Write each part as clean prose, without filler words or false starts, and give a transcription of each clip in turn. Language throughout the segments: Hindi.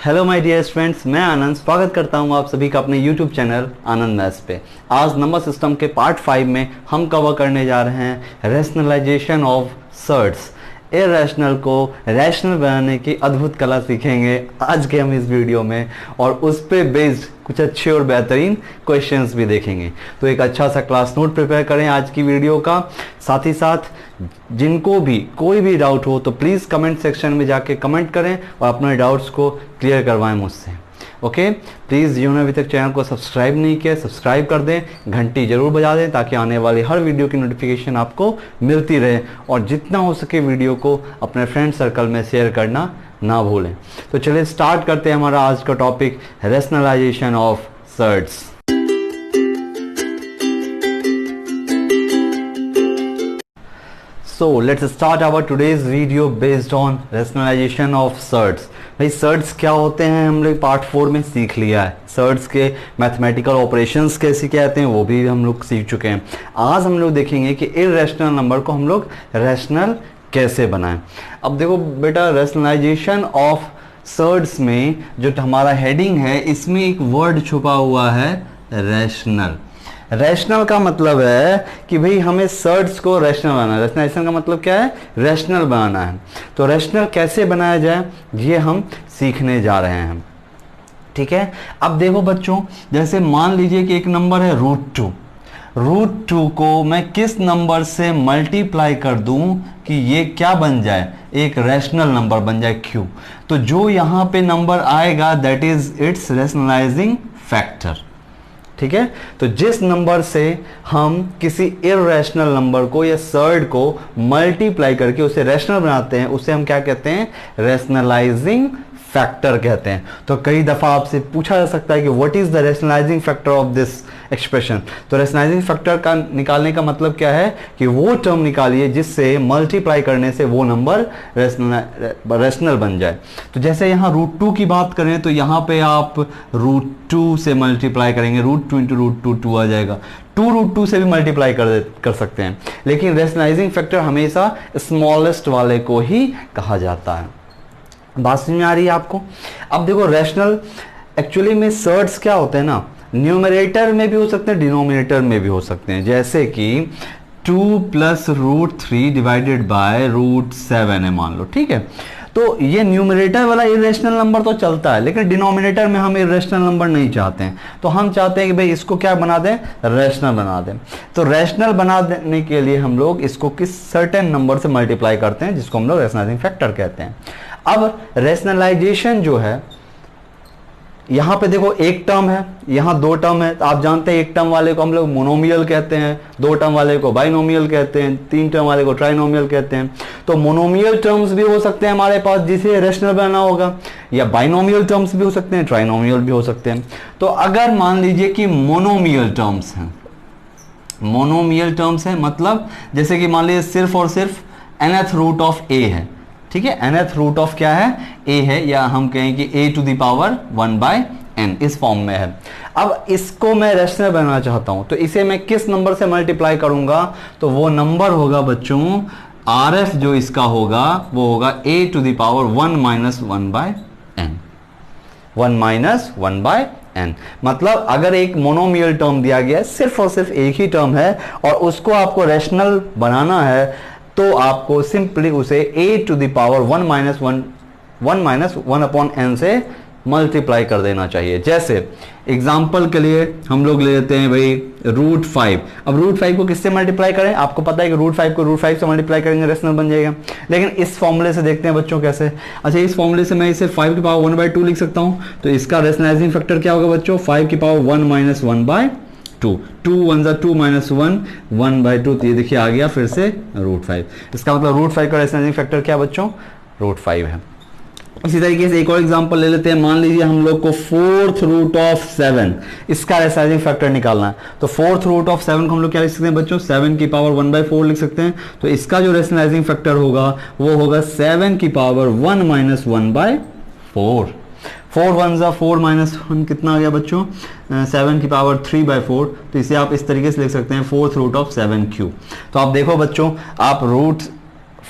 हेलो माय डियर स्टूडेंट्स, मैं आनंद स्वागत करता हूं आप सभी का अपने यूट्यूब चैनल आनंद मैथ्स पे। आज नंबर सिस्टम के पार्ट 5 में हम कवर करने जा रहे हैं रैशनलाइजेशन ऑफ सर्ट्स। इरेशनल को रैशनल बनाने की अद्भुत कला सीखेंगे आज के हम इस वीडियो में, और उस पे बेस्ड कुछ अच्छे और बेहतरीन क्वेश्चंस भी देखेंगे। तो एक अच्छा सा क्लास नोट प्रिपेयर करें आज की वीडियो का। साथ ही साथ जिनको भी कोई भी डाउट हो तो प्लीज़ कमेंट सेक्शन में जाके कमेंट करें और अपने डाउट्स को क्लियर करवाएं मुझसे। ओके, प्लीज़ जिन्होंने अभी तक चैनल को सब्सक्राइब नहीं किया सब्सक्राइब कर दें, घंटी जरूर बजा दें ताकि आने वाली हर वीडियो की नोटिफिकेशन आपको मिलती रहे, और जितना हो सके वीडियो को अपने फ्रेंड सर्कल में शेयर करना ना भूलें। तो चलिए स्टार्ट करते हैं हमारा आज का topic, rationalisation of surds. So let's start our today's video based on rationalization of surds। भाई सर्ट्स क्या होते हैं हम लोग पार्ट 4 में सीख लिया है। सर्ट्स के मैथमेटिकल ऑपरेशंस कैसे कहते हैं वो भी हम लोग सीख चुके हैं। आज हम लोग देखेंगे कि इरेशनल नंबर को हम लोग रैशनल कैसे बनाएं। अब देखो बेटा, रैशनलाइजेशन ऑफ सर्ट्स में जो हमारा हेडिंग है इसमें एक वर्ड छुपा हुआ है, रैशनल। रैशनल का मतलब है कि भाई हमें सर्ट्स को रैशनल बनाना है। रैशनलाइजेशन का मतलब क्या है? रैशनल बनाना है। तो रैशनल कैसे बनाया जाए ये हम सीखने जा रहे हैं, ठीक है। अब देखो बच्चों, जैसे मान लीजिए कि एक नंबर है √2। √2 को मैं किस नंबर से मल्टीप्लाई कर दूं कि ये क्या बन जाए? एक रैशनल नंबर बन जाए, Q। तो जो यहां पे नंबर आएगा that is it's rationalising factor, ठीक है। तो जिस नंबर से हम किसी इरेशनल नंबर को या सर्ड को मल्टीप्लाई करके उसे रैशनल बनाते हैं उसे हम क्या कहते हैं? रैशनलाइजिंग फैक्टर कहते हैं। तो कई दफा आपसे पूछा जा सकता है कि what is the rationalising factor of this expression. तो रैशनलाइजिंग फैक्टर का निकालने का मतलब क्या है कि वो टर्म निकालिए जिससे मल्टीप्लाई करने से वो नंबर रैशनल बन जाए। तो जैसे यहाँ √2 की बात करें तो यहाँ पे आप √2 से मल्टीप्लाई करेंगे, √2 × √2 2 आ जाएगा। 2 √2 से भी मल्टीप्लाई कर सकते हैं, लेकिन रैशनलाइजिंग फैक्टर हमेशा स्मॉलेस्ट वाले को ही कहा जाता है। बात समझ में आ रही है आपको? अब देखो, रैशनल एक्चुअली में सर्ट्स क्या होते हैं ना, न्यूमरेटर में भी हो सकते हैं, डिनोमिनेटर में भी हो सकते हैं। जैसे कि 2 + √3 डिवाइडेड बाय √7 है मान लो, ठीक है। तो ये न्यूमरेटर वाला इरेशनल नंबर तो चलता है, लेकिन डिनोमिनेटर में हम इरेशनल नंबर नहीं चाहते हैं। तो हम चाहते हैं कि भाई इसको क्या बना दें? रैशनल बना दें। तो रैशनल बना देने के लिए हम लोग इसको किस सर्टेन नंबर से मल्टीप्लाई करते हैं जिसको हम लोग रैशनलाइजिंग फैक्टर कहते हैं। अब रैशनलाइजेशन जो है, यहां पे देखो एक टर्म है, यहां 2 टर्म है। तो आप जानते हैं एक टर्म वाले को हम लोग मोनोमियल कहते हैं, 2 टर्म वाले को बाइनोमियल कहते हैं, 3 टर्म वाले को ट्राइनोमियल कहते हैं। तो मोनोमियल टर्म्स भी हो सकते हैं हमारे पास जिसे रैशनल बनाना होगा, या बाइनोमियल टर्म्स भी हो सकते हैं, ट्राइनोमियल भी हो सकते हैं। तो अगर मान लीजिए कि मोनोमियल टर्म्स हैं, मोनोमियल टर्म्स है मतलब जैसे कि मान लीजिए सिर्फ और सिर्फ nth रूट ऑफ a है, ठीक है। nth रूट ऑफ क्या है? a है, या हम कहें कि a⁴1/n इस फॉर्म में है। अब इसको मैं रैशनल बनाना चाहता हूं, तो इसे मैं किस नंबर से मल्टीप्लाई करूंगा? तो वो नंबर होगा बच्चों, RF जो इसका होगा वो होगा a⁴1 - 1/n। 1 - 1/n मतलब अगर एक मोनोमियल टर्म दिया गया है, सिर्फ और सिर्फ एक ही टर्म है, और उसको आपको रैशनल बनाना है तो आपको सिंपली उसे a⁴1 - 1/n से मल्टीप्लाई कर देना चाहिए। जैसे एग्जाम्पल के लिए हम लोग ले लेते हैं भाई √5। अब √5 को किससे मल्टीप्लाई करें? आपको पता है कि √5 को √5 से मल्टीप्लाई करेंगे रैशनल बन जाएगा, लेकिन इस फॉर्मूले से देखते हैं बच्चों कैसे। अच्छा, इस फॉर्मूले से मैं इसे 5⁴1/2 लिख सकता हूं। तो इसका रैशनलाइजिंग फैक्टर क्या होगा बच्चों? 5⁴1 - 1/2। 2 1 = 2 - 1 1/2। तो ये देखिए आ गया फिर से √5। इसका मतलब √5 का रैशनलाइजिंग फैक्टर क्या बच्चों? √5 है। इसी तरीके से एक और एग्जांपल ले लेते हैं। मान लीजिए हम लोग को 4th रूट ऑफ 7 इसका रैशनलाइजिंग फैक्टर निकालना है। तो 4th रूट ऑफ 7 को हम लोग क्या लिख सकते हैं बच्चों? 7⁴1/4 लिख सकते हैं। तो इसका जो रैशनलाइजिंग फैक्टर होगा वो होगा 7⁴1 - 1/4। 4 1 = 4 - 1 कितना आ गया बच्चों? 7⁴3/4। तो इसे आप इस तरीके से लिख सकते हैं 4th रूट ऑफ 7 क्यूब। तो आप देखो बच्चों, आप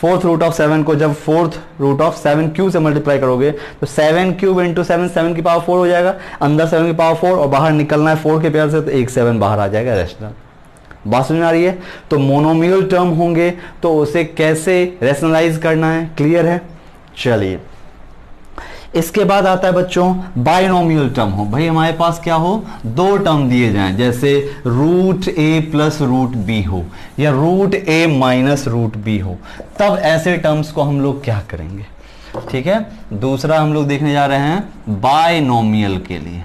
फोर्थ रूट ऑफ 7 को जब फोर्थ रूट ऑफ 7 क्यूब से मल्टीप्लाई करोगे तो 7 क्यूब इंटू 7 7 की पावर 4 हो जाएगा, अंदर 7 की पावर 4 और बाहर निकलना है 4 के पेयर से, तो एक 7 बाहर आ जाएगा रैशनल। बात समझ में आ रही है? तो मोनोमियल टर्म होंगे तो उसे कैसे रैशनलाइज करना है, क्लियर है? चलिए, इसके बाद आता है बच्चों बाइनोमियल टर्म हो। भाई हमारे पास क्या हो, दो टर्म दिए जाएं, जैसे root A plus root B हो या root A minus root B हो, तब ऐसे टर्म्स को हम लोग क्या करेंगे, ठीक है। दूसरा हम लोग देखने जा रहे हैं बाइनोमियल के लिए।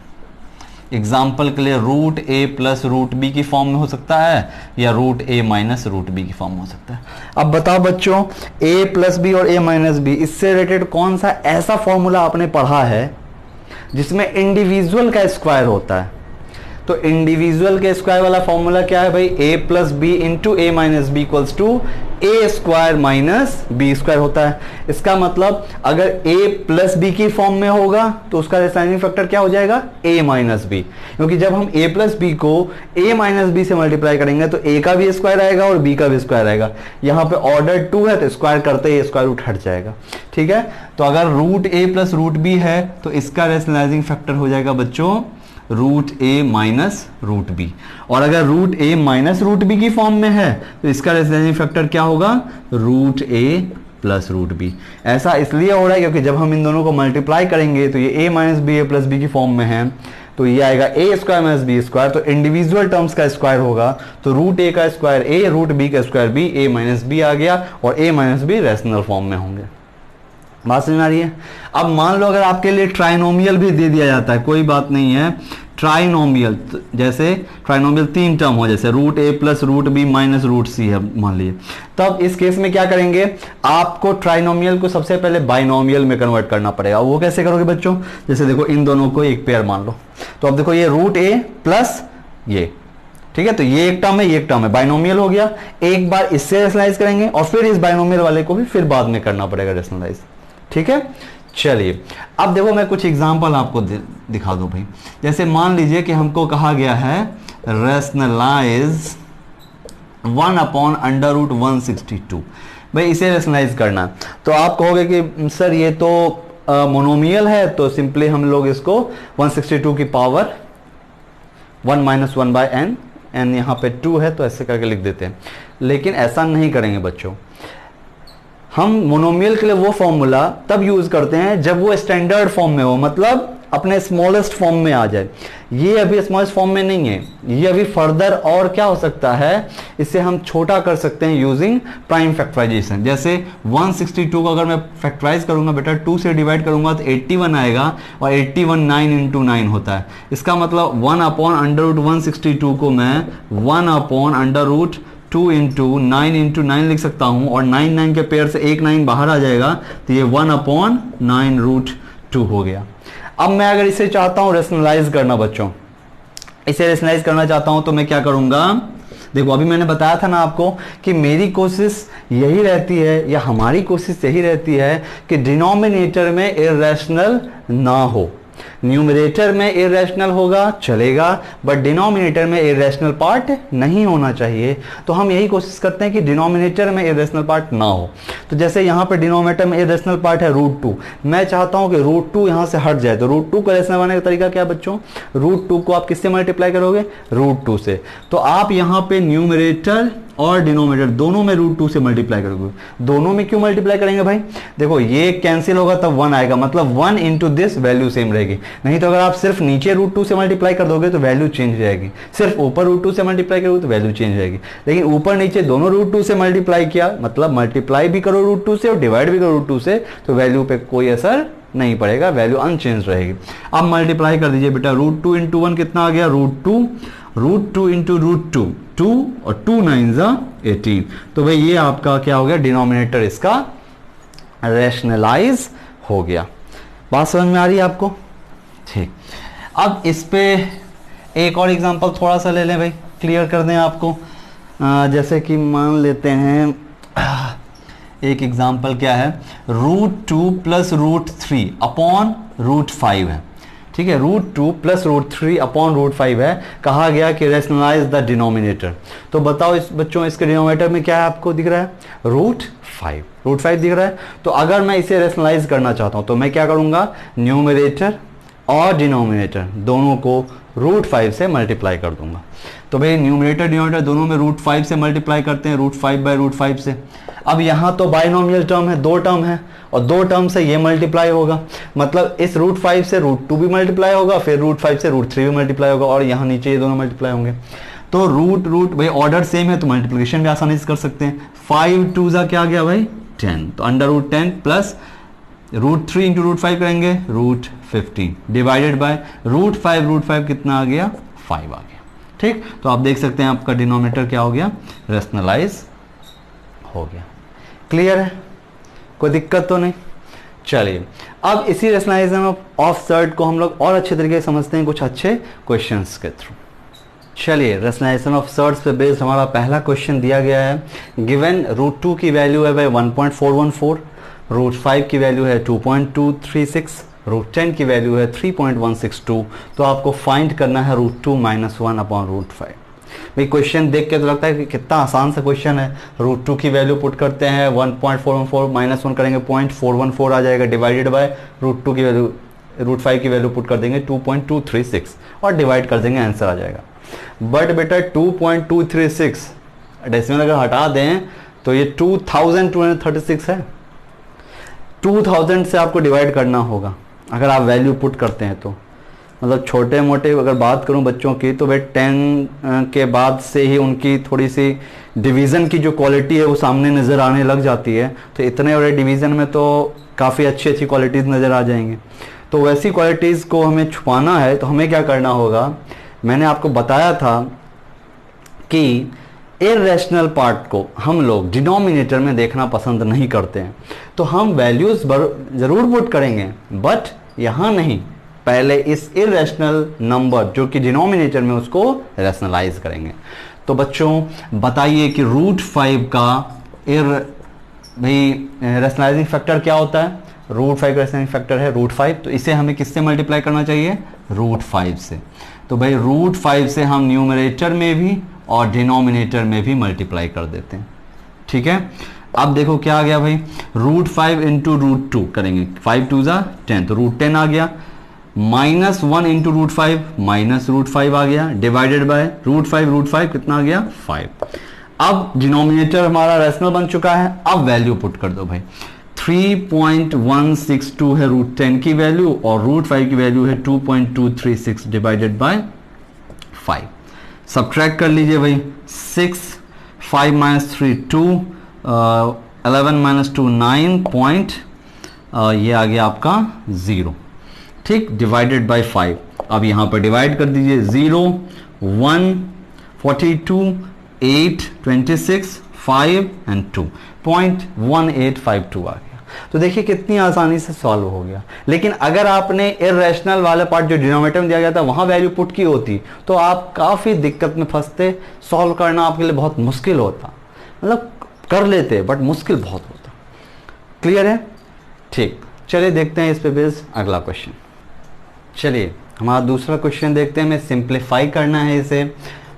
एग्जाम्पल के लिए root A plus root B की फॉर्म में हो सकता है या root A minus root B की फॉर्म में हो सकता है। अब बताओ बच्चों, ए प्लस बी और ए माइनस बी, इससे रिलेटेड कौन सा ऐसा फॉर्मूला आपने पढ़ा है जिसमें इंडिविजुअल का स्क्वायर होता है? तो इंडिविजुअल के स्क्वायर वाला फॉर्मूला क्या है भाई, A plus B into A minus B equals to A square minus B square होता है। इसका मतलब अगर ए प्लस बी की फॉर्म में होगा तो उसका रैशनलाइजिंग फैक्टर क्या हो जाएगा, ए माइनस बी, क्योंकि जब हम ए प्लस बी को ए माइनस बी से मल्टीप्लाई करेंगे तो ए का भी स्क्वायर आएगा और बी का भी स्क्वायर आएगा। यहाँ पे ऑर्डर 2 है तो स्क्वायर करते ही स्क्वायर रूट हट जाएगा, ठीक है। तो अगर root A plus root B है तो इसका रैशनलाइजिंग फैक्टर हो जाएगा बच्चों root A minus root B, और अगर root A minus root B की फॉर्म में है तो इसका रैशनलाइजिंग फैक्टर क्या होगा, root A plus root B. ऐसा इसलिए हो रहा है क्योंकि जब हम इन दोनों को मल्टीप्लाई करेंगे तो ये ए माइनस बी ए प्लस बी की फॉर्म में है, तो ये आएगा ए स्क्वायर माइनस बी स्क्वायर, तो इंडिविजुअल टर्म्स का स्क्वायर होगा, तो रूट ए का स्क्वायर ए, रूट बी का स्क्वायर बी, ए माइनस बी आ गया और ए माइनस बी रैशनल फॉर्म में होंगे। बात समझ में आ रही है? अब मान लो अगर आपके लिए ट्राइनोमियल भी दे दिया जाता है, कोई बात नहीं है, ट्राइनोमियल, जैसे ट्राइनोमियल 3 टर्म हो, जैसे root A plus root B minus root C है मान लीजिए, तब इस केस में क्या करेंगे, आपको ट्राइनोमियल को सबसे पहले बाइनोमियल में कन्वर्ट करना पड़ेगा। वो कैसे करोगे बच्चों, जैसे देखो इन दोनों को एक पेयर मान लो, तो अब देखो ये रूट ए प्लस ये, ठीक है, तो ये एक टर्म है ये एक टर्म है, बाइनोमियल हो गया। एक बार इससे रैशनलाइज करेंगे और फिर इस बाइनोमियल वाले को भी फिर बाद में करना पड़ेगा रैशनलाइज, ठीक है। चलिए अब देखो मैं कुछ एग्जांपल आपको दिखा दूं भाई। जैसे मान लीजिए कि हमको कहा गया है रैशनलाइज 1 अपॉन अंडर रूट 162, भाई इसे रैशनलाइज करना, तो आप कहोगे कि सर ये तो मोनोमियल है, तो सिंपली हम लोग इसको 162 की power 1 minus 1 by n, n यहाँ पे 2 है तो ऐसे करके लिख देते हैं, लेकिन ऐसा नहीं करेंगे बच्चों। हम मोनोमियल के लिए वो फॉर्मूला तब यूज करते हैं जब वो स्टैंडर्ड फॉर्म में हो, मतलब अपने स्मॉलेस्ट फॉर्म में आ जाए। ये अभी स्मॉलेस्ट फॉर्म में नहीं है, ये अभी फर्दर और क्या हो सकता है, इसे हम छोटा कर सकते हैं यूजिंग प्राइम फैक्टराइजेशन। जैसे 162 को अगर मैं फैक्टराइज करूंगा बेटा 2 से डिवाइड करूंगा तो 81 आएगा, और 81 9 इंटू 9 होता है। इसका मतलब 1 अपॉन अंडर रूट 162 को मैं 1 upon under root 2 into 9 into 9 लिख सकता हूं, और 9 9 के पेयर से एक 9 बाहर आ जाएगा, तो ये 1 अपॉन 9 रूट 2 हो गया। अब मैं अगर इसे चाहता हूं रैशनलाइज करना बच्चों, इसे रैशनलाइज करना चाहता हूं तो मैं क्या करूंगा, देखो अभी मैंने बताया था ना आपको कि मेरी कोशिश यही रहती है या हमारी कोशिश यही रहती है कि डिनोमिनेटर में इर्रेशनल ना हो। न्यूमरेटर में इरेशनल होगा चलेगा, बट डिनोमिनेटर में इरेशनल पार्ट नहीं होना चाहिए। तो हम यही कोशिश करते हैं कि डिनोमिनेटर में इरेशनल पार्ट ना हो। तो जैसे यहाँ पे डिनोमिनेटर में इरेशनल पार्ट है रूट 2, मैं चाहता हूँ कि रूट 2 यहाँ से हट जाए, तो रूट 2 का रेशनल बनाने का तरीका क्या बच्चों, रूट 2 को आप किससे मल्टीप्लाई करोगे, रूट 2 से। तो आप यहाँ पे न्यूमरेटर और डिनोमिनेटर दोनों में रूट 2 से मल्टीप्लाई करोगे। दोनों में क्यों मल्टीप्लाई करेंगे भाई, देखो ये कैंसिल होगा तब 1 आएगा, मतलब 1 इंटू दिस वैल्यू सेम रहेगी। नहीं तो अगर आप सिर्फ नीचे रूट 2 से मल्टीप्लाई कर दोगे तो वैल्यू चेंज हो जाएगी, सिर्फ ऊपर रूट 2 से मल्टीप्लाई करोगे तो वैल्यू चेंज हो जाएगी। लेकिन ऊपर नीचे दोनों रूट 2 से मल्टीप्लाई किया, मतलब मल्टीप्लाई भी करो रूट 2 से और डिवाइड भी करो रूट 2 से, तो वैल्यू पे कोई असर नहीं पड़ेगा, वैल्यू अनचेंज रहेगी। अब मल्टीप्लाई कर दीजिए बेटा, रूट 2 इंटू 1 कितना आ गया, रूट 2, रूट 2 इंटू रूट 2 2 और 2 9 18। तो भाई ये आपका क्या हो गया, डिनोमिनेटर इसका रैशनलाइज हो गया। बात समझ में आ रही है आपको, ठीक। अब इस पे एक और एग्जांपल थोड़ा सा ले लें भाई, क्लियर कर दें आपको। जैसे कि मान लेते हैं एक एग्जांपल क्या है, root 2 plus root 3 upon root 5 है, ठीक है। Root 2 plus root 3 upon root 5 है, कहा गया कि रैशनलाइज द डिनोमिनेटर। तो बताओ इस बच्चों, इसके डिनोमिनेटर में क्या है आपको दिख रहा है, रूट 5, रूट 5 दिख रहा है। तो अगर मैं इसे रेशनलाइज करना चाहता हूं तो मैं क्या करूंगा, न्यूमरेटर और डिनोमिनेटर दोनों को रूट 5 से मल्टीप्लाई कर दूंगा। तो भाई न्यूमरेटर डिनोमिनेटर दोनों में रूट 5 से मल्टीप्लाई करते हैं, रूट 5 बाय रूट 5 से। अब यहाँ तो बाइनोमियल टर्म है, दो टर्म है और दो टर्म से ये मल्टीप्लाई होगा, मतलब इस रूट 5 से रूट 2 भी मल्टीप्लाई होगा, फिर रूट 5 से रूट 3 भी मल्टीप्लाई होगा और यहाँ नीचे ये दोनों मल्टीप्लाई होंगे। तो रूट रूट भाई ऑर्डर सेम है तो मल्टीप्लिकेशन भी आसानी से कर सकते हैं। 5 2 जा क्या आ गया भाई 10, तो under root 10 plus root 3 into root 5 करेंगे रूट 15 डिवाइडेड बाय रूट 5 कितना आ गया 5 आ गया। ठीक, तो आप देख सकते हैं आपका डिनोमिनेटर क्या हो गया, रेशनलाइज हो गया। क्लियर है, कोई दिक्कत तो नहीं। चलिए अब इसी रेशनलाइजेशन ऑफ सर्ड को हम लोग और अच्छे तरीके से समझते हैं कुछ अच्छे क्वेश्चंस के थ्रू। चलिए रेशनलाइजेशन ऑफ सर्ड्स पे बेस्ड हमारा पहला क्वेश्चन दिया गया है। गिवन रूट 2 की वैल्यू है भाई 1.414, रूट 5 की वैल्यू है 2.236, रूट 10 की वैल्यू है 3.162। तो आपको फाइंड करना है रूट 2 माइनस 1 अपॉन रूट 5। भाई क्वेश्चन देख के तो लगता है कि कितना आसान सा क्वेश्चन है। रूट 2 की वैल्यू पुट करते हैं 1.414 माइनस 1 करेंगे 0.414 आ जाएगा, डिवाइडेड बाय रूट 2 की वैल्यू रूट 5 की वैल्यू पुट कर देंगे 2.236 और डिवाइड कर देंगे, आंसर आ जाएगा। बट बेटा 2.236 डेसिमल अगर हटा दें तो ये 2236 है। 2000 से आपको डिवाइड करना होगा अगर आप वैल्यू पुट करते हैं तो, मतलब छोटे मोटे अगर बात करूं बच्चों की तो भाई 10 के बाद से ही उनकी थोड़ी सी डिवीज़न की जो क्वालिटी है वो सामने नज़र आने लग जाती है। तो इतने बड़े डिवीज़न में तो काफ़ी अच्छी अच्छी क्वालिटीज़ नज़र आ जाएंगी। तो वैसी क्वालिटीज़ को हमें छुपाना है तो हमें क्या करना होगा, मैंने आपको बताया था कि इर्रेशनल पार्ट को हम लोग डिनोमिनेटर में देखना पसंद नहीं करते हैं। तो हम वैल्यूज़ ज़रूर पुट करेंगे बट यहाँ नहीं, पहले इस इर्रेशनल नंबर जो कि डिनोमिनेटर में उसको रैशनलाइज करेंगे। तो बच्चों बताइए कि रूट 5 का भाई रैशनलाइजिंग फैक्टर क्या होता है। रूट 5 का रैशनलाइजिंग फैक्टर है रूट 5, तो इसे हमें किससे मल्टीप्लाई करना चाहिए, रूट 5 से। तो भाई रूट 5 से हम न्यूमरेटर में भी और डिनोमिनेटर में भी मल्टीप्लाई कर देते हैं। ठीक है, अब देखो क्या आ गया भाई, रूट 5 इंटू रूट 2 करेंगे, 5 2 जा 10 तो रूट 10 आ गया, minus 1 into root 5 minus root 5 आ गया, डिवाइडेड बाय रूट 5 कितना आ गया 5। अब डिनोमिनेटर हमारा रैशनल बन चुका है, अब वैल्यू पुट कर दो भाई। 3.162 है रूट 10 की वैल्यू और रूट 5 की वैल्यू है 2.236 डिवाइडेड बाय 5। सब्ट्रैक्ट कर लीजिए भाई, 6 5 माइनस 3 2 11 माइनस 2 9 ये आ गया आपका 0। ठीक, डिवाइडेड बाय 5। अब यहाँ पर डिवाइड कर दीजिए, 0 1 42 8 26 5 एंड 2 0.1852 आ गया। तो देखिए कितनी आसानी से सॉल्व हो गया। लेकिन अगर आपने इर्रेशनल वाला पार्ट जो डिनोमिनेटर में दिया गया था वहां वैल्यू पुट की होती तो आप काफ़ी दिक्कत में फंसते, सॉल्व करना आपके लिए बहुत मुश्किल होता, मतलब कर लेते बट मुश्किल बहुत होता। क्लियर है, ठीक, चलिए देखते हैं इस पे बेस अगला क्वेश्चन। चलिए हमारा दूसरा क्वेश्चन देखते हैं, हमें सिंप्लीफाई करना है इसे।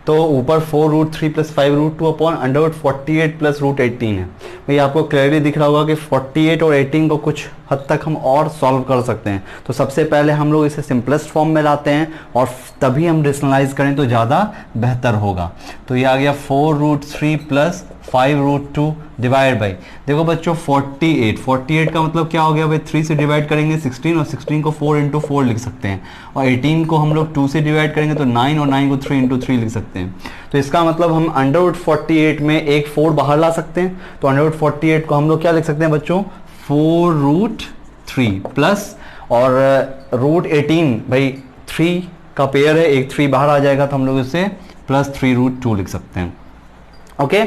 तो ऊपर 4 root 3 plus 5 root 2 upon under root 48 plus root 18 है। भाई आपको क्लियरली दिख रहा होगा कि 48 और 18 को कुछ हद तक हम और सॉल्व कर सकते हैं। तो सबसे पहले हम लोग इसे सिंपलेस्ट फॉर्म में लाते हैं और तभी हम रेशनलाइज करें तो ज़्यादा बेहतर होगा। तो ये आ गया 4 root 3 plus 5 root 2 divide by, देखो बच्चों 48 का मतलब क्या हो गया भाई, 3 से डिवाइड करेंगे 16 और 16 को 4 इंटू 4 लिख सकते हैं और 18 को हम लोग 2 से डिवाइड करेंगे तो 9 और 9 को 3 इंटू 3 लिख सकते हैं। तो इसका मतलब हम अंडर रूट 48 में एक 4 बाहर ला सकते हैं। तो अंडर रूट 48 को हम लोग क्या लिख सकते हैं बच्चों, 4 रूट 3 प्लस और रूट 18 भाई 3 का पेयर है, एक 3 बाहर आ जाएगा तो हम लोग इसे प्लस 3 रूट 2 लिख सकते हैं। ओके,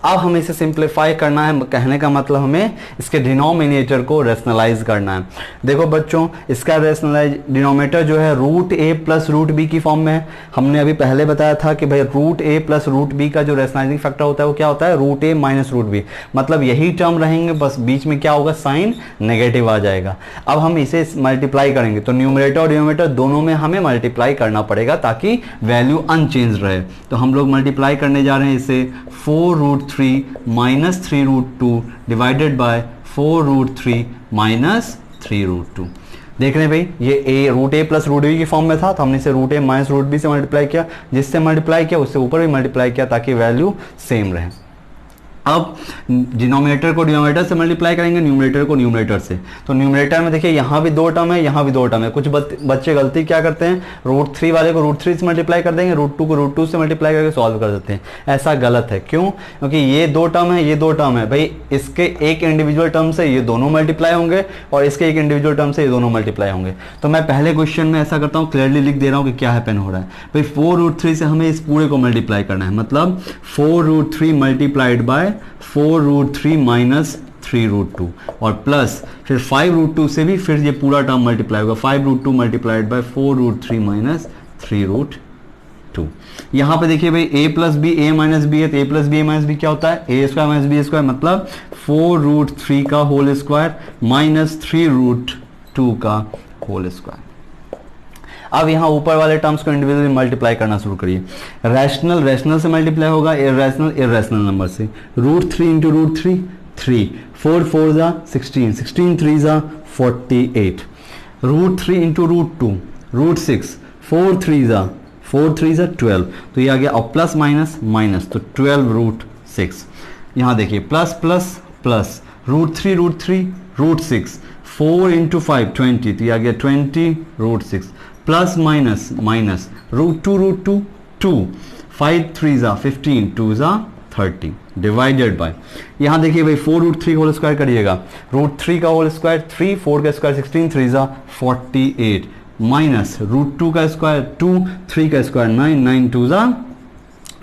अब हमें इसे सिंप्लीफाई करना है, कहने का मतलब हमें इसके डिनोमिनेटर को रेशनलाइज करना है। देखो बच्चों इसका रेशनलाइज डिनोमिनेटर जो है root A plus root B की फॉर्म में है। हमने अभी पहले बताया था कि भाई root A plus root B का जो रेशनलाइजिंग फैक्टर होता है वो क्या होता है, root A minus root B, मतलब यही टर्म रहेंगे, बस बीच में क्या होगा, साइन नेगेटिव आ जाएगा। अब हम इसे मल्टीप्लाई करेंगे तो न्यूमरेटर और डिनोमिनेटर दोनों में हमें मल्टीप्लाई करना पड़ेगा ताकि वैल्यू अनचेंज रहे। तो हम लोग मल्टीप्लाई करने जा रहे हैं इसे 4 root 3 minus 3 root 2 divided by 4 root 3 minus 3 root 2। देख रहे हैं भाई, ये A root A plus root B की फॉर्म में था, तो हमने इसे root A minus root B से मल्टीप्लाई किया, जिससे मल्टीप्लाई किया उससे ऊपर भी मल्टीप्लाई किया ताकि वैल्यू सेम रहे। अब डिनोमिनेटर को डिनोमिनेटर से मल्टीप्लाई करेंगे, न्यूमरेटर को न्यूमरेटर से। तो न्यूमरेटर में देखिए यहाँ भी 2 टर्म है, यहाँ भी 2 टर्म है। कुछ बच्चे गलती क्या करते हैं, रूट 3 वाले को रूट 3 से मल्टीप्लाई कर देंगे, रूट 2 को रूट 2 से मल्टीप्लाई करके सॉल्व कर देते हैं। ऐसा गलत है। क्यों? क्योंकि ये 2 टर्म है, ये 2 टर्म है भाई, इसके एक इंडिविजुअल टर्म से ये दोनों मल्टीप्लाई होंगे और इसके एक इंडिविजुअल टर्म से ये दोनों मल्टीप्लाई होंगे। तो मैं पहले क्वेश्चन में ऐसा करता हूँ, क्लियरली लिख दे रहा हूँ कि क्या हैपन हो रहा है भाई। 4 रूट 3 से हमें इस पूरे को मल्टीप्लाई करना है, मतलब 4 root 3 multiplied by 4 root 3 minus 3 root 2 और प्लस फिर 5 रूट 2 से भी फिर ये पूरा टर्म मल्टीप्लाई होगा, 5 root 2 multiplied by 4 root 3 minus 3 root 2। यहां पे देखिए भाई a plus B a minus B है, तो a plus B a minus B क्या होता है, a square minus B square, मतलब 4 रूट 3 का होल स्क्वायर माइनस 3 रूट 2 का होल स्क्वायर। अब यहाँ ऊपर वाले टर्म्स को इंडिविजुअली मल्टीप्लाई करना शुरू करिए। रैशनल रैशनल से मल्टीप्लाई होगा, इररेशनल इररेशनल नंबर से। रूट 3 इंटू रूट 3 3, 4 4 जा 16, 16 3 जा 48। रूट 3 इंटू रूट 2 रूट 6, 4 3 जा 12। तो ये आ गया, और प्लस माइनस माइनस, तो 12 रूट 6। यहाँ देखिए plus plus plus, root 3 root 6, 4 into 5 20, तो ये आ गया 20 root 6, plus minus minus, root 2 2, 5 3 जा 15, 2 जा 30, डिवाइडेड बाय, यहाँ देखिए भाई 4 रूट 3 होल स्क्वायर करिएगा, रूट 3 का होल स्क्वायर 3, 4 का स्क्वायर 16, 3 जा 48, माइनस रूट 2 का स्क्वायर 2, 3 का स्क्वायर 9, 9 2 जा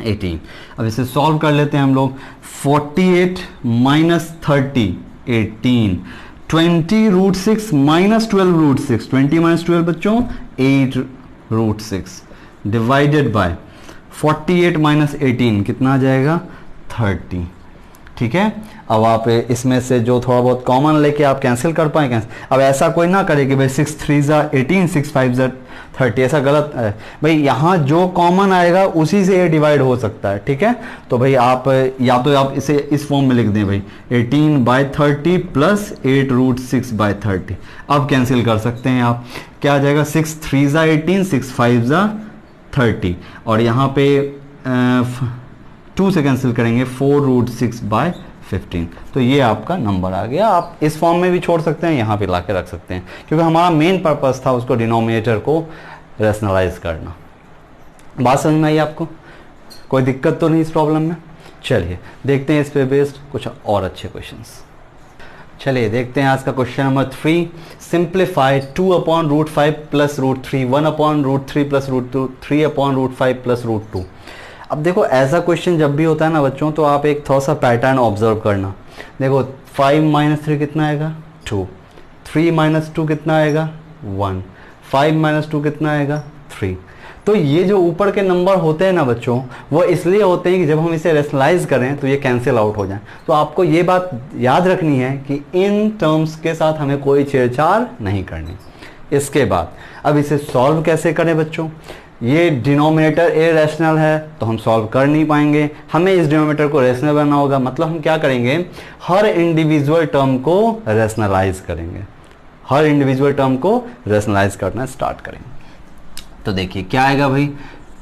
18। अब इसे सॉल्व कर लेते हैं हम लोग। 48 minus 30 18, 20 root 6 minus 12 root 6, 20 minus 12 बच्चों 8 रूट 6, डिवाइडेड बाय 48 माइनस 18 कितना आ जाएगा 30। ठीक है, अब आप इसमें से जो थोड़ा बहुत कॉमन लेके आप कैंसिल कर पाए कैंसिल। अब ऐसा कोई ना करे कि भाई 6 3 जा 18, 6 5 जा 30, ऐसा गलत है भाई। यहाँ जो कॉमन आएगा उसी से ये डिवाइड हो सकता है। ठीक है, तो भाई आप या तो आप इसे इस फॉर्म में लिख दें भाई 18 बाय 30 प्लस 8 रूट 6 बाय 30। अब कैंसिल कर सकते हैं आप, क्या आ जाएगा 6 3 जा 18, 6 5 जा 30, और यहाँ पे 2 से कैंसिल करेंगे 4 रूट 6 बाय 15। तो ये आपका नंबर आ गया। आप इस फॉर्म में भी छोड़ सकते हैं, यहाँ पे ला के रख सकते हैं, क्योंकि हमारा मेन पर्पस था उसको डिनोमिनेटर को रैशनलाइज करना। बात समझ में आई आपको? कोई दिक्कत तो नहीं इस प्रॉब्लम में? चलिए देखते हैं इस पे बेस्ड कुछ और अच्छे क्वेश्चंस। चलिए देखते हैं आज का question number 3। Simplify 2 upon root 5 plus root 3, 1 upon root 3 plus root 2, 3 upon root 5 plus root 2। अब देखो ऐसा क्वेश्चन जब भी होता है ना बच्चों, तो आप एक थोड़ा सा पैटर्न ऑब्जर्व करना। देखो 5 माइनस 3 कितना आएगा 2, 3 माइनस 2 कितना आएगा 1, 5 माइनस 2 कितना आएगा 3। तो ये जो ऊपर के नंबर होते हैं ना बच्चों, वो इसलिए होते हैं कि जब हम इसे रेशनलाइज करें तो ये कैंसिल आउट हो जाए। तो आपको ये बात याद रखनी है कि इन टर्म्स के साथ हमें कोई छेड़छाड़ नहीं करनी। इसके बाद अब इसे सॉल्व कैसे करें बच्चों? ये डिनोमिनेटर ए रैशनल है तो हम सॉल्व कर नहीं पाएंगे, हमें इस डिनोमिनेटर को रैशनल बनाना होगा। मतलब हम क्या करेंगे, हर इंडिविजुअल टर्म को रैशनलाइज करेंगे, हर इंडिविजुअल टर्म को रैशनलाइज करना स्टार्ट करेंगे। तो देखिए क्या आएगा भाई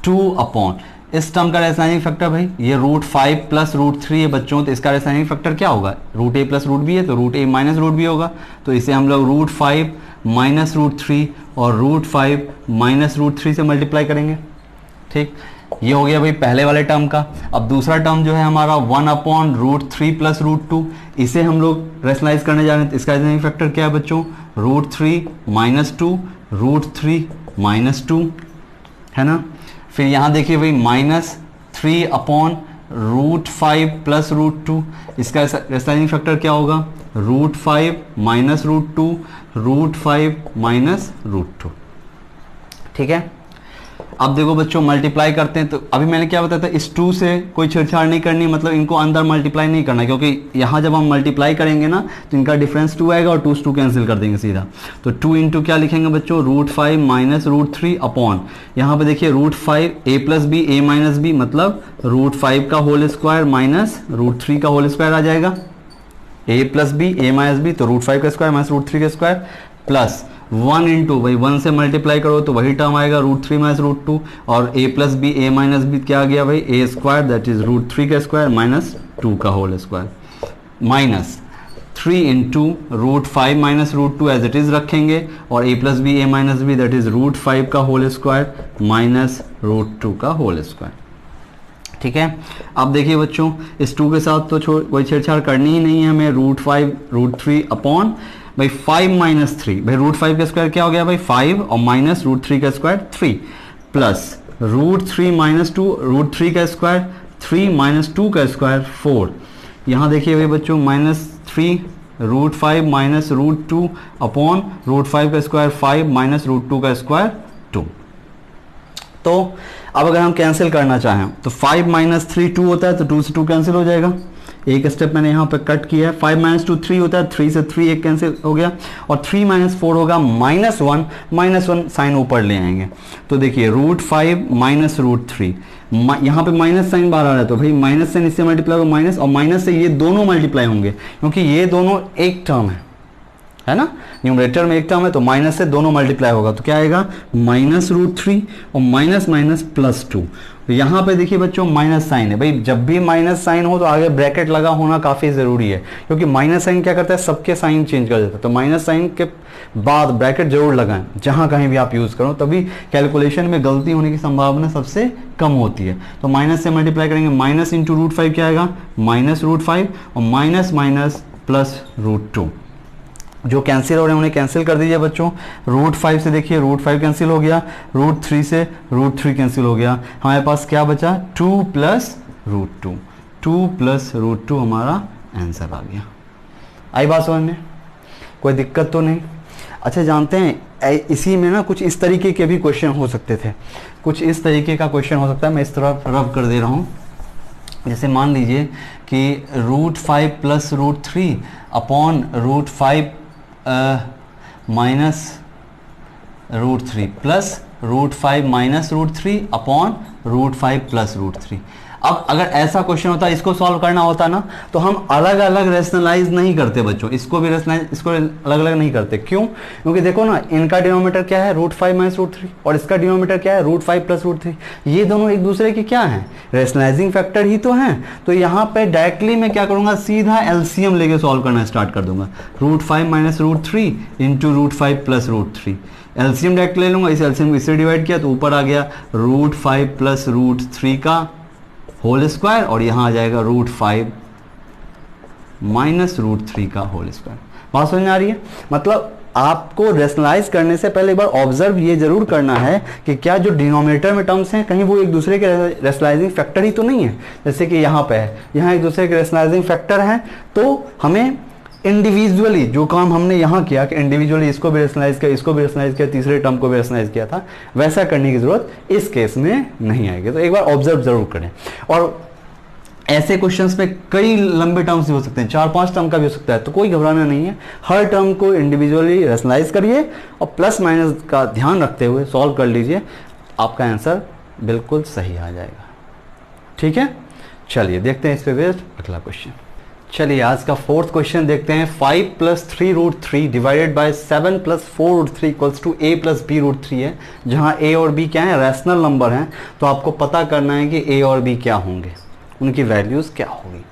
2 अपॉन, इस टर्म का रैशनलाइजिंग फैक्टर भाई ये रूट 5 प्लस रूट 3 है बच्चों, तो इसका रैशनलाइजिंग फैक्टर क्या होगा, root A plus root B है तो root A minus root B होगा। तो इसे हम लोग रूट 5 माइनस रूट 3 और रूट 5 माइनस रूट 3 से मल्टीप्लाई करेंगे। ठीक, ये हो गया भाई पहले वाले टर्म का। अब दूसरा टर्म जो है हमारा 1 अपॉन रूट 3 प्लस रूट 2, इसे हम लोग रैशनलाइज करने जा रहे हैं। तो इसका रैशनलाइजिंग फैक्टर क्या है बच्चों, रूट 3 माइनस 2, रूट 3 माइनस 2 है ना। फिर यहाँ देखिए भाई minus 3 upon root 5 plus root 2, इसका रैशनलाइजिंग फैक्टर क्या होगा, root 5 minus root 2, root 5 minus root 2। ठीक है, अब देखो बच्चों मल्टीप्लाई करते हैं, तो अभी मैंने क्या बताया था, इस 2 से कोई छेड़छाड़ नहीं करनी, मतलब इनको अंदर मल्टीप्लाई नहीं करना, क्योंकि यहाँ जब हम मल्टीप्लाई करेंगे ना तो इनका डिफरेंस 2 आएगा और 2 से 2 कैंसिल कर देंगे सीधा। तो 2 इंटू क्या लिखेंगे बच्चों, √5 माइनस √3 अपॉन, यहाँ पे देखिए √5 a plus B a minus B, मतलब √5 का होल स्क्वायर माइनस √3 का होल स्क्वायर आ जाएगा, a plus B a minus B, तो √5 का स्क्वायर माइनस √3 का स्क्वायर, प्लस 1 इंटू भाई 1 से मल्टीप्लाई करो तो वही टर्म आएगा √3 माइनस √2, और a plus B a minus B क्या आ गया भाई, a स्क्वायर दैट इज √3 का स्क्वायर माइनस 2 का whole square, minus 3 into √5 minus √2 as it is रखेंगे, और a plus B a minus B that is √5 का होल स्क्वायर माइनस √2 का होल स्क्वायर। ठीक है, अब देखिए बच्चों इस 2 के साथ तो कोई छेड़छाड़ करनी ही नहीं है हमें, √5 √3 अपॉन भाई 5 माइनस 3, भाई √5 का स्क्वायर क्या हो गया भाई 5 और माइनस √3 का स्क्वायर 3, प्लस √3 माइनस 2, √3 का स्क्वायर 3 माइनस 2 का स्क्वायर 4, यहाँ देखिए भाई बच्चों माइनस 3 √5 माइनस √2 अपॉन √5 का स्क्वायर 5 माइनस √2 का स्क्वायर 2। तो अब अगर हम कैंसिल करना चाहें तो 5 माइनस 3 2 होता है, तो 2 से 2 कैंसिल हो जाएगा, एक स्टेप मैंने यहाँ पे कट किया है। 5 माइनस 2 3 होता है, 3 से 3 एक कैंसिल हो गया, और 3 माइनस 4 होगा -1 साइन ऊपर ले आएंगे, तो देखिए √5 माइनस √3, यहाँ पे माइनस साइन बाहर आ रहा है, तो भाई माइनस साइन इससे मल्टीप्लाई होगा माइनस, और माइनस से ये दोनों मल्टीप्लाई होंगे, क्योंकि ये दोनों एक टर्म है ना, न्यूमरेटर में एक टर्म है, तो माइनस से दोनों मल्टीप्लाई होगा, तो क्या आएगा माइनस √3 और माइनस माइनस प्लस 2। यहाँ पे देखिए बच्चों माइनस साइन है, भाई जब भी माइनस साइन हो तो आगे ब्रैकेट लगा होना काफ़ी ज़रूरी है, क्योंकि माइनस साइन क्या करता है, सबके साइन चेंज कर देता है, तो माइनस साइन के बाद ब्रैकेट जरूर लगाएं, जहाँ कहीं भी आप यूज़ करो, तभी कैलकुलेशन में गलती होने की संभावना सबसे कम होती है। तो माइनस से मल्टीप्लाई करेंगे, माइनस इंटू √5 क्या आएगा माइनस √5 और माइनस माइनस प्लस √2, जो कैंसिल हो रहे हैं उन्हें कैंसिल कर दीजिए बच्चों। √5 से देखिए √5 कैंसिल हो गया, √3 से √3 कैंसिल हो गया, हमारे पास क्या बचा 2 प्लस √2, 2 प्लस √2 हमारा आंसर आ गया। आई बात समझ में, कोई दिक्कत तो नहीं। अच्छा जानते हैं इसी में ना कुछ इस तरीके के भी क्वेश्चन हो सकते थे, कुछ इस तरीके का क्वेश्चन हो सकता है, मैं इस तरह रब कर दे रहा हूँ। जैसे मान लीजिए कि √5 plus √3 upon √5 minus √3 plus √5 minus √3 upon √5 plus √3। अब अगर ऐसा क्वेश्चन होता, इसको सॉल्व करना होता ना, तो हम अलग अलग रेशनलाइज नहीं करते बच्चों, इसको भी रेशनलाइज, इसको अलग अलग नहीं करते। क्यों? क्योंकि देखो ना, इनका डिनोमिनेटर क्या है √5 माइनस √3 और इसका डिनोमिनेटर क्या है √5 प्लस √3, ये दोनों एक दूसरे के क्या हैं, रेशनलाइजिंग फैक्टर ही तो हैं। तो यहाँ पे डायरेक्टली मैं क्या करूँगा, सीधा एलसीएम लेके सॉल्व करना स्टार्ट कर दूंगा, √5 minus √3 into √5 plus √3, LCM direct ले लूंगा, इस एलसीएम को इससे डिवाइड किया तो ऊपर आ गया √5 प्लस √3 का होल स्क्वायर, और यहाँ आ जाएगा √5 माइनस √3 का होल स्क्वायर। बात समझ में आ रही है? मतलब आपको रेशनलाइज करने से पहले एक बार ऑब्जर्व ये जरूर करना है कि क्या जो डिनोमिनेटर में टर्म्स हैं कहीं वो एक दूसरे के रेशनलाइजिंग फैक्टर ही तो नहीं है। जैसे कि यहाँ पे है, यहाँ एक दूसरे के रेशनलाइजिंग फैक्टर हैं, तो हमें इंडिविजुअली जो काम हमने यहाँ किया कि इंडिविजुअली इसको भी रेशनलाइज किया, इसको भी रेशनलाइज किया, तीसरे टर्म को भी रेशनलाइज किया था, वैसा करने की जरूरत इस केस में नहीं आएगी। तो एक बार ऑब्जर्व जरूर करें। और ऐसे क्वेश्चंस में कई लंबे टर्म्स भी हो सकते हैं, 4-5 टर्म का भी हो सकता है, तो कोई घबराना नहीं है। हर टर्म को इंडिविजुअली रेशनलाइज करिए और प्लस माइनस का ध्यान रखते हुए सॉल्व कर लीजिए, आपका आंसर बिल्कुल सही आ जाएगा। ठीक है, चलिए देखते हैं इस पे बेस्ड अगला क्वेश्चन। चलिए आज का फोर्थ क्वेश्चन देखते हैं। 5 plus 3√3 divided by 7 plus 4√3 equals to a plus b√3 है, जहां a और b क्या है, रैशनल नंबर हैं। तो आपको पता करना है कि a और b क्या होंगे, उनकी वैल्यूज़ क्या होगी।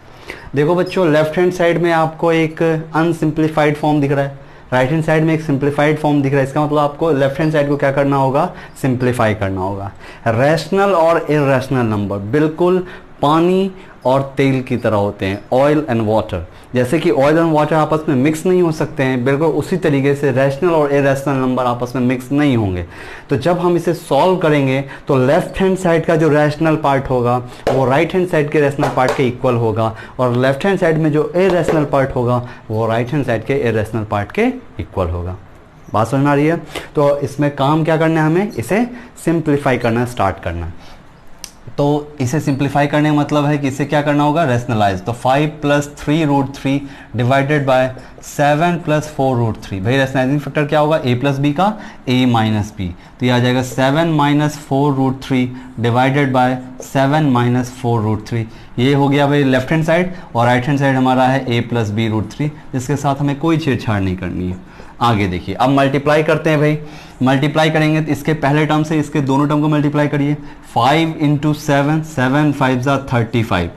देखो बच्चों, लेफ्ट हैंड साइड में आपको एक अनसिंप्लीफाइड फॉर्म दिख रहा है, राइट हैंड साइड में एक सिंप्लीफाइड फॉर्म दिख रहा है। इसका मतलब आपको लेफ्ट हैंड साइड को क्या करना होगा, सिंप्लीफाई करना होगा। रैशनल और इरैशनल नंबर बिल्कुल पानी और तेल की तरह होते हैं, ऑयल एंड वाटर। जैसे कि ऑयल एंड वाटर आपस में मिक्स नहीं हो सकते हैं, बिल्कुल उसी तरीके से रैशनल और इरैशनल नंबर आपस में मिक्स नहीं होंगे। तो जब हम इसे सॉल्व करेंगे तो लेफ्ट हैंड साइड का जो रैशनल पार्ट होगा वो राइट हैंड साइड के रैशनल पार्ट के इक्वल होगा, और लेफ्ट हैंड साइड में जो इरैशनल पार्ट होगा वो राइट हैंड साइड के इरैशनल पार्ट के इक्वल होगा। बात समझ में आ रही है? तो इसमें काम क्या करना है, हमें इसे सिंप्लीफाई करना स्टार्ट करना। तो इसे सिंप्लीफाई करने का मतलब है कि इसे क्या करना होगा, रेशनलाइज। तो 5 + 3√3 डिवाइडेड बाय 7 + 4√3। भाई रेशनलाइजिंग फैक्टर क्या होगा, a + b का a - b। तो ये आ जाएगा 7 - 4√3 डिवाइडेड बाय 7 - 4√3। ये हो गया भाई लेफ्ट हैंड साइड, और राइट हैंड साइड हमारा है a + b√3, जिसके साथ हमें कोई छेड़छाड़ नहीं करनी है। आगे देखिए, अब मल्टीप्लाई करते हैं भाई। मल्टीप्लाई करेंगे तो इसके पहले टर्म से इसके दोनों टर्म को मल्टीप्लाई करिए। 5 × 7, 7 × 5 = 35,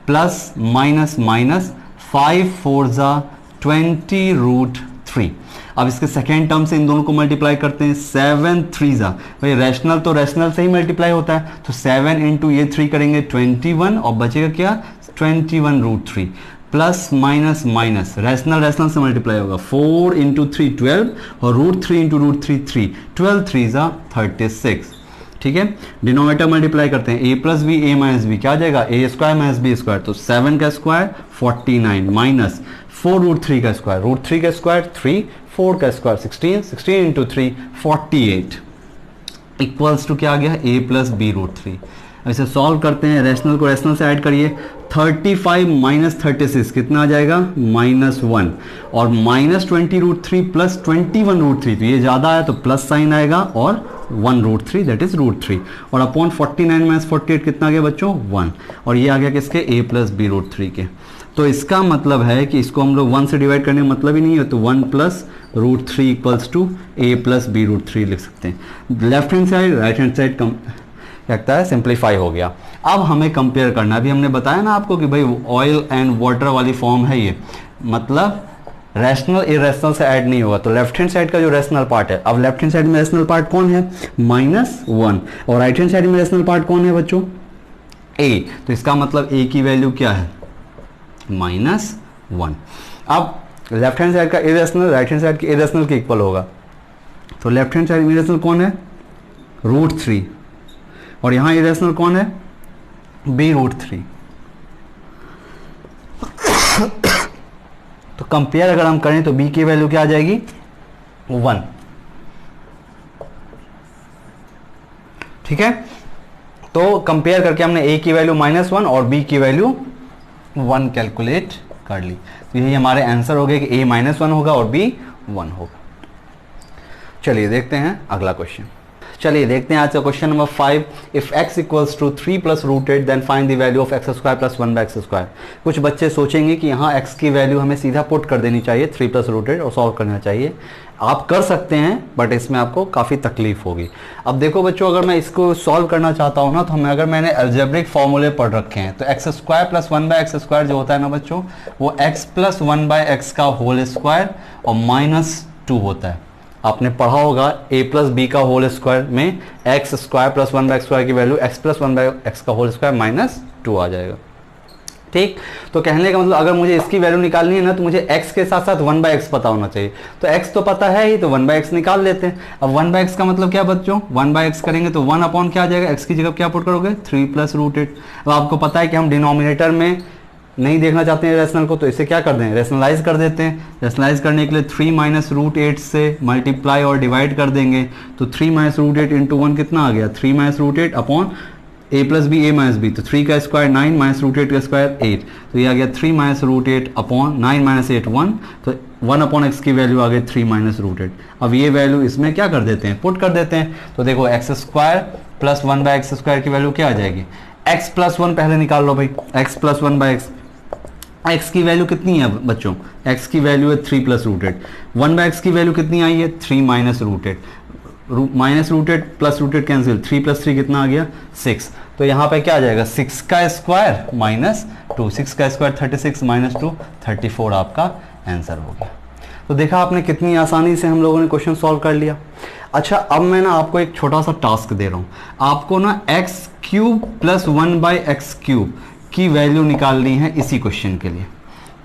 प्लस माइनस माइनस 5 × 4 = 20√3। अब इसके सेकेंड टर्म से इन दोनों को मल्टीप्लाई करते हैं। 7 × 3 = भाई रैशनल तो रैशनल से ही मल्टीप्लाई होता है, तो 7 × ये 3 करेंगे 21, और बचेगा क्या, 21√3, plus minus minus rational rational से मल्टीप्लाई होगा। 4 × 3 12, और √3 × √3 3, 12 × 3 = 36। ठीक है, डिनोमिनेटर मल्टीप्लाई करते हैं। a + b a - b क्या आ जाएगा, a² - b²। तो 7 का स्क्वायर 49 माइनस 4√3 का स्क्वायर, √3 का स्क्वायर 3, 4 का स्क्वायर 16, 16 × 3 48 इक्वल्स टू क्या आ गया, a + b√3। ऐसे सॉल्व करते हैं, रैशनल को रैशनल से ऐड करिए। 35 - 36 कितना आ जाएगा, -1, और -20√3 + 21√3, तो ये ज़्यादा आया तो प्लस साइन आएगा, और 1√3 दैट इज √3, और अपॉन 49 - 48 कितना आ गया बच्चों, 1, और ये आ गया किसके, a + b√3 के। तो इसका मतलब है कि इसको हम लोग 1 से डिवाइड करने का मतलब ही नहीं है, तो 1 + √3 इक्वल्स टू a + b√3 लिख सकते हैं। Left hand side right hand side कम लगता है सिंप्लीफाई हो गया। अब हमें कंपेयर करना, अभी हमने बताया ना आपको कि भाई ऑयल एंड वाटर वाली फॉर्म है ये, मतलब रैशनल इरेशनल से ऐड नहीं होगा। तो लेफ्ट हैंड साइड का जो रैशनल पार्ट है, अब लेफ्ट हैंड साइड में रैशनल पार्ट कौन है, -1, और राइट हैंड साइड में रैशनल पार्ट कौन है बच्चों, a। तो इसका मतलब a की वैल्यू क्या है, -1। अब लेफ्ट हैंड साइड का इरेशनल राइट हैंड साइड के इरेशनल के इक्वल होगा। तो लेफ्ट हैंड साइड में इरेशनल कौन है, √3, और यहां इरेशनल कौन है, b√3। तो कंपेयर अगर हम करें तो b की वैल्यू क्या आ जाएगी, 1। ठीक है, तो कंपेयर करके हमने a की वैल्यू -1 और b की वैल्यू 1 कैलकुलेट कर ली। तो यही हमारे आंसर हो गए कि a -1 होगा और b 1 होगा। चलिए देखते हैं अगला क्वेश्चन। चलिए देखते हैं आज का question number 5। If x = 3 + √8 then find the value of x² + 1/x²। कुछ बच्चे सोचेंगे कि यहाँ x की वैल्यू हमें सीधा पुट कर देनी चाहिए 3 + √8 और सॉल्व करना चाहिए। आप कर सकते हैं, बट इसमें आपको काफ़ी तकलीफ होगी। अब देखो बच्चों, अगर मैं इसको सॉल्व करना चाहता हूँ ना, तो अगर मैंने अलजेब्रिक फॉर्मूले पढ़ रखे हैं, तो x² + 1/x² जो होता है ना बच्चों, वो x + 1/x का होल स्क्वायर और -2 होता है। आपने पढ़ा होगा a + b का होल स्क्वायर में x² + 1/x² की वैल्यू x + 1/x का होल स्क्वायर -2 आ जाएगा। ठीक, तो कहने का मतलब अगर मुझे इसकी वैल्यू निकालनी है ना, तो मुझे x के साथ साथ 1/x पता होना चाहिए। तो x तो पता है ही, तो 1/x निकाल लेते हैं। अब 1/x का मतलब क्या बच्चों, 1/x करेंगे तो 1 अपॉन क्या आ जाएगा, x की जगह क्या पुट करोगे, 3 + √8। अब आपको पता है कि हम डिनोमिनेटर में नहीं देखना चाहते हैं रैशनल को, तो इसे क्या कर दें, रैशनलाइज कर देते हैं। रैशनलाइज करने के लिए 3 - √8 से मल्टीप्लाई और डिवाइड कर देंगे, तो 3 - √8 × 1 कितना आ गया, 3 - √8 upon a + b a - b, तो 3 का स्क्वायर 9 - √8 का स्क्वायर 8, तो ये आ गया 3 - √8 अपॉन 9 - 8 1, तो 1 अपॉन x की वैल्यू आ गई 3 - √8। अब ये वैल्यू इसमें क्या कर देते हैं, पुट कर देते हैं। तो देखो x² + 1/x² की वैल्यू क्या आ जाएगी, x + 1 पहले निकाल लो भाई, x + 1/x। x की वैल्यू कितनी है बच्चों, x की वैल्यू है 3 + √8। 1/x की वैल्यू कितनी आई है, 3 - √8, -√8 + √8 कैंसिल, 3 + 3 कितना आ गया, 6। तो यहाँ पे क्या आ जाएगा, 6 का स्क्वायर -2, 6 का स्क्वायर 36 - 2 34 आपका आंसर हो गया। तो देखा आपने कितनी आसानी से हम लोगों ने क्वेश्चन सॉल्व कर लिया। अच्छा, अब मैं ना आपको एक छोटा सा टास्क दे रहा हूँ, आपको ना x³ + 1/x³ की वैल्यू निकालनी है इसी क्वेश्चन के लिए।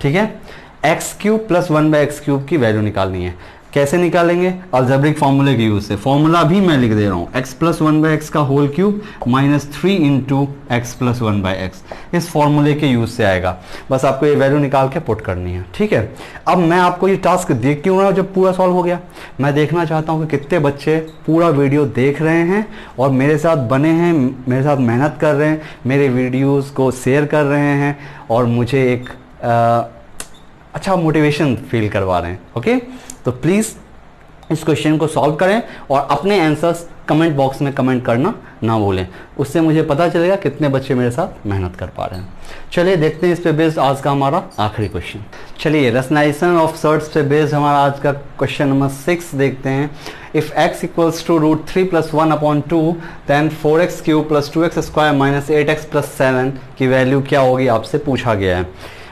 ठीक है, x³ + 1/x³ की वैल्यू निकालनी है। कैसे निकालेंगे? अलजेब्रिक फॉर्मूले के यूज से। फॉर्मूला भी मैं लिख दे रहा हूं, x प्लस 1/x का whole cube minus 3 into x plus 1/x, इस फॉर्मूले के यूज से आएगा। बस आपको ये वैल्यू निकाल के पुट करनी है, ठीक है। अब मैं आपको ये टास्क देख क्यों रहा हूं जब पूरा सॉल्व हो गया? मैं देखना चाहता हूं कि कितने बच्चे पूरा वीडियो देख रहे हैं और मेरे साथ बने हैं, मेरे साथ मेहनत कर रहे हैं, मेरे वीडियोज़ को शेयर कर रहे हैं और मुझे एक अच्छा मोटिवेशन फील करवा रहे हैं। ओके, तो प्लीज़ इस क्वेश्चन को सॉल्व करें और अपने आंसर्स कमेंट बॉक्स में कमेंट करना ना भूलें, उससे मुझे पता चलेगा कितने बच्चे मेरे साथ मेहनत कर पा रहे हैं। चलिए देखते हैं इस पे बेस्ड आज का हमारा आखिरी क्वेश्चन। चलिए रैशनलाइजेशन ऑफ सर्ट्स पे बेस्ड हमारा आज का क्वेश्चन नंबर 6 देखते हैं। If x equals to √3 + 1/2 then 4x³ + 2x² - 8x+7 की वैल्यू क्या होगी आपसे पूछा गया है।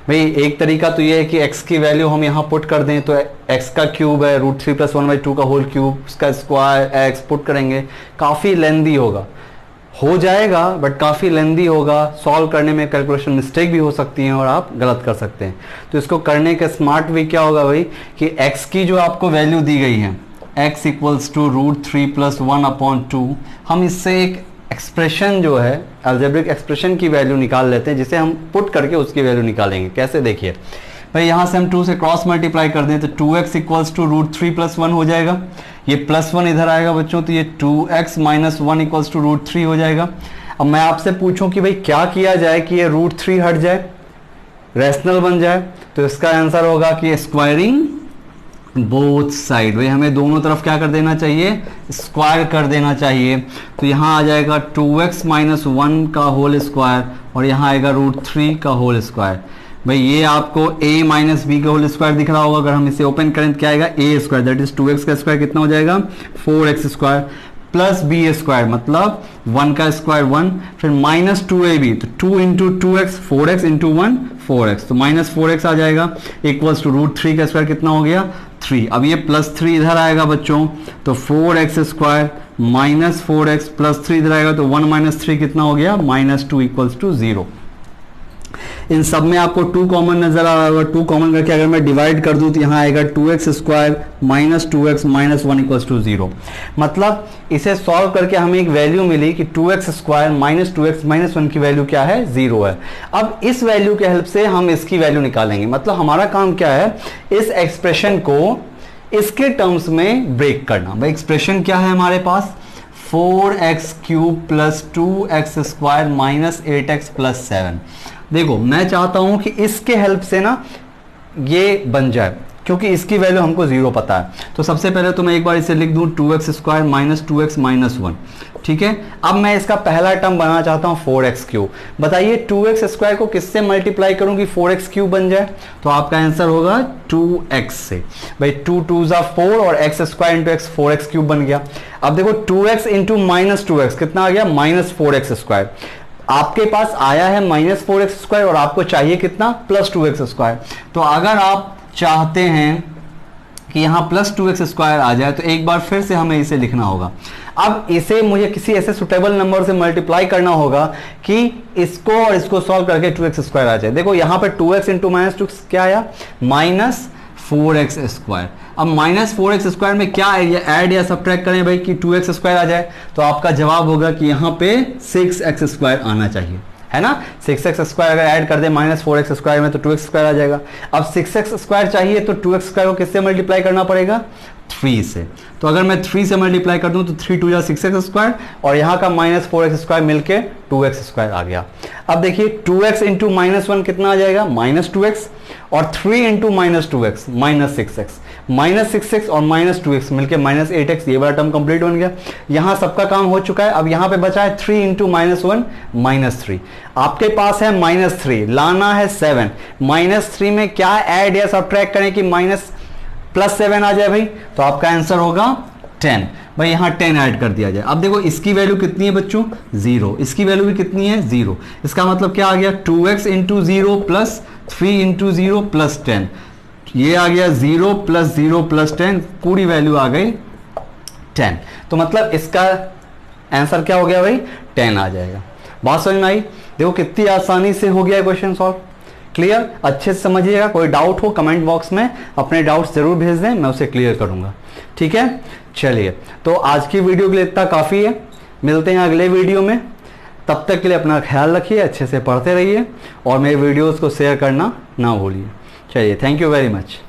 भाई एक तरीका तो ये है कि x की वैल्यू हम यहाँ पुट कर दें, तो x का क्यूब है √3 + 1/2 का होल क्यूब, उसका स्क्वायर x पुट करेंगे, काफ़ी लेंदी होगा, हो जाएगा बट काफ़ी लेंदी होगा, सॉल्व करने में कैलकुलेशन मिस्टेक भी हो सकती है और आप गलत कर सकते हैं। तो इसको करने का स्मार्ट वे क्या होगा भाई कि x की जो आपको वैल्यू दी गई है x इक्वल्स टू √3 + 1/2, हम इससे एक एक्सप्रेशन जो है अलजेब्रिक एक्सप्रेशन की वैल्यू निकाल लेते हैं, जिसे हम पुट करके उसकी वैल्यू निकालेंगे। कैसे देखिए भाई, यहाँ से हम 2 से क्रॉस मल्टीप्लाई कर दें तो 2x इक्वल्स टू √3 + 1 हो जाएगा, ये +1 इधर आएगा बच्चों, तो ये 2x - 1 इक्वल्स टू √3 हो जाएगा। अब मैं आपसे पूछूं कि भाई क्या किया जाए कि ये √3 हट जाए, रैशनल बन जाए, तो इसका आंसर होगा कि स्क्वायरिंग बोथ साइड। भाई हमें दोनों तरफ क्या कर देना चाहिए, स्क्वायर कर देना चाहिए। तो यहाँ आ जाएगा 2x - 1 का होल स्क्वायर और यहाँ आएगा √3 का होल स्क्वायर। भाई ये आपको a - b का होल स्क्वायर दिख रहा होगा, अगर हम इसे ओपन करें तो क्या आएगा a² दैट इज 2x का स्क्वायर कितना हो जाएगा 4x² प्लस b² मतलब 1 का स्क्वायर 1, फिर -2ab तो 2 into 2x 4x into 1 4x, तो -4x आ जाएगा इक्वल्स टू √3 का स्क्वायर कितना हो गया 3। अब ये +3 इधर आएगा बच्चों, तो 4x² -4x +3 इधर आएगा, तो 1 - 3 कितना हो गया -2 इक्वल्स टू 0। इन सब में आपको 2 कॉमन नजर आ रहा होगा, 2 कॉमन करके अगर मैं डिवाइड कर दूं तो यहाँ आएगा 2x² -2x - 1 इक्वल्स टू 0। मतलब इसे सॉल्व करके हमें एक वैल्यू मिली कि 2x² -2x - 1 की वैल्यू क्या है 0 है। अब इस वैल्यू के हेल्प से हम इसकी वैल्यू निकालेंगे। मतलब हमारा काम क्या है, इस एक्सप्रेशन को इसके टर्म्स में ब्रेक करना। भाई एक्सप्रेशन क्या है हमारे पास 4x³ + 2x² - 8x+7। देखो मैं चाहता हूं कि इसके हेल्प से ना ये बन जाए, क्योंकि इसकी वैल्यू हमको 0 पता है। तो सबसे पहले तो मैं एक बार इसे लिख दूं 2x² - 2x - 1, ठीक है। अब मैं इसका पहला टर्म बनाना चाहता हूं 4x³। बताइए 2x² को किससे मल्टीप्लाई करूं कि 4x³ बन जाए, तो आपका आंसर होगा 2x से। भाई 2 2 4 और x² × x 4x³ बन गया। अब देखो 2x इंटू -2x कितना आ गया -4x²। आपके पास आया है -4x² और आपको चाहिए कितना +2x²। तो अगर आप चाहते हैं कि यहां +2x² आ जाए तो एक बार फिर से हमें इसे लिखना होगा। अब इसे मुझे किसी ऐसे सुटेबल नंबर से मल्टीप्लाई करना होगा कि इसको और इसको सॉल्व करके 2x² आ जाए। देखो यहां पे 2x इंटू -2 क्या आया -4x²। अब -4x² में क्या ऐड या सब्ट्रैक्ट करें भाई कि 2x² आ जाए, तो आपका जवाब होगा कि यहां पे 6x² आना चाहिए, है ना। 6x² अगर ऐड कर दे -4x² में तो 2x² आ जाएगा। अब 6x² चाहिए तो 2x² को किससे मल्टीप्लाई करना पड़ेगा 3 से। तो अगर मैं 3 से मल्टीप्लाई कर दूं तो 3 2 6x² और यहाँ का -4x² मिलके 2x² आ गया। अब देखिए 2x इंटू -1 कितना आ जाएगा -2x और 3 इंटू -2x -6x, -6x और -2x मिलके -8x, ये वाला टर्म कंप्लीट बन गया। यहाँ सबका काम हो चुका है। अब यहाँ पे बचा है 3 इंटू -1 -3। आपके पास है -3, लाना है 7, -3 में क्या ऐड या सब्ट्रैक्ट करें कि +7 आ जाए भाई, तो आपका आंसर होगा 10। भाई यहाँ 10 ऐड कर दिया जाए। अब देखो इसकी वैल्यू कितनी है बच्चों 0, इसकी वैल्यू भी कितनी है 0। इसका मतलब क्या आ गया 2x इंटू 0 + 3 इंटू 0 + 10, ये आ गया 0 + 0 + 10, पूरी वैल्यू आ गई 10। तो मतलब इसका आंसर क्या हो गया भाई 10 आ जाएगा। बात समझ में आई। देखो कितनी आसानी से हो गया क्वेश्चन सॉल्व, क्लियर? अच्छे से समझिएगा। कोई डाउट हो कमेंट बॉक्स में अपने डाउट्स जरूर भेज दें, मैं उसे क्लियर करूंगा। ठीक है, चलिए तो आज की वीडियो के लिए इतना काफ़ी है। मिलते हैं अगले वीडियो में, तब तक के लिए अपना ख्याल रखिए, अच्छे से पढ़ते रहिए और मेरे वीडियोज़ को शेयर करना ना भूलिए। चलिए, थैंक यू वेरी मच।